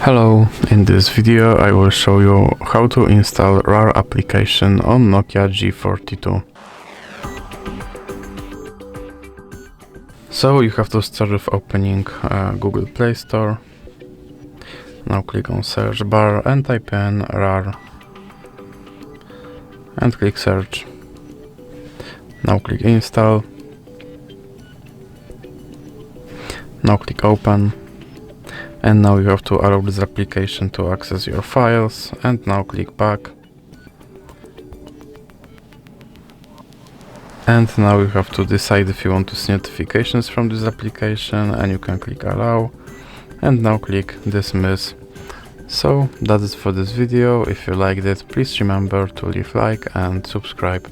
Hello, in this video I will show you how to install RAR application on Nokia G42. So you have to start with opening Google Play Store. Now click on search bar and type in RAR and click search. Now click install. Now click open. And now you have to allow this application to access your files, and now click back. And now you have to decide if you want to see notifications from this application, and you can click allow, and now click dismiss. So that is for this video. If you liked it, please remember to leave like and subscribe.